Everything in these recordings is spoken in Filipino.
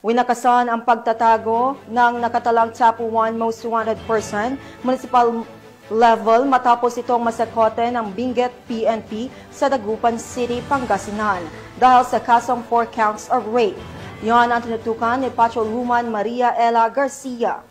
Winakasan ang pagtatago ng nakatalang top 1 most wanted person municipal level matapos itong masakote ng Benguet PNP sa Dagupan City, Pangasinan dahil sa kasong 4 counts of rape. Yan ang tinutukan ni Patrolwoman Maria Ella Garcia.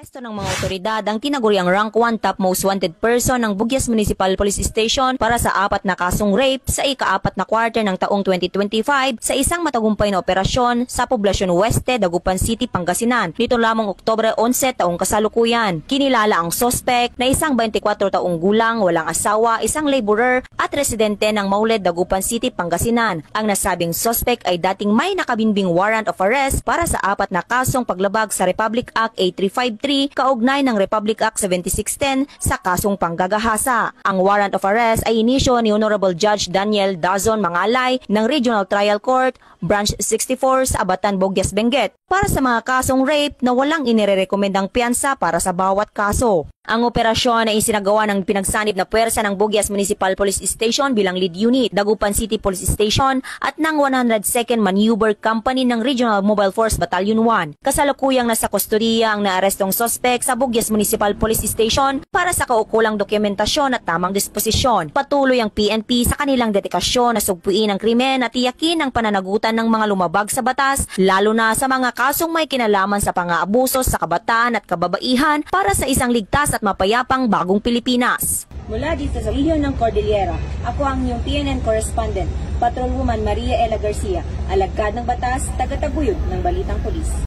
Resto ng mga otoridad ang tinaguriang rank 1 top most wanted person ng Bugyas Municipal Police Station para sa 4 na kasong rape sa ika-4 na quarter ng taong 2025 sa isang matagumpay na operasyon sa Poblacion Oeste, Dagupan City, Pangasinan. Nito lamang Oktubre 11 taong kasalukuyan. Kinilala ang suspect na isang 24 taong gulang, walang asawa, isang laborer at residente ng Mauled, Dagupan City, Pangasinan. Ang nasabing suspect ay dating may nakabinbing warrant of arrest para sa 4 na kasong paglabag sa Republic Act 8353 kaugnay ng Republic Act 7610 sa kasong panggagahasa. Ang warrant of arrest ay inisyo ni Honorable Judge Daniel Dazon Mangalay ng Regional Trial Court, Branch 64 sa Abatan, Bugyas, Benguet para sa mga kasong rape na walang inirerekomendang piyansa para sa bawat kaso. Ang operasyon ay isinagawa ng pinagsanib na puwersa ng Bugyas Municipal Police Station bilang lead unit, Dagupan City Police Station at ng 102nd Maneuver Company ng Regional Mobile Force Battalion 1. Kasalukuyang nasa kustodiya ang naarestong suspect sa Bugyas Municipal Police Station para sa kaukulang dokumentasyon at tamang disposisyon. Patuloy ang PNP sa kanilang dedikasyon na sugpuin ang krimen at tiyakin ang pananagutan ng mga lumabag sa batas, lalo na sa mga kasong may kinalaman sa pang-aabuso sa kabataan at kababaihan para sa isang ligtas at mapayapang bagong Pilipinas. Mula dito sa rehiyon ng Cordillera, ako ang inyong PNN correspondent, Patrolwoman Maria Ella Garcia, alagad ng batas, tagataguyod ng Balitang Pulis.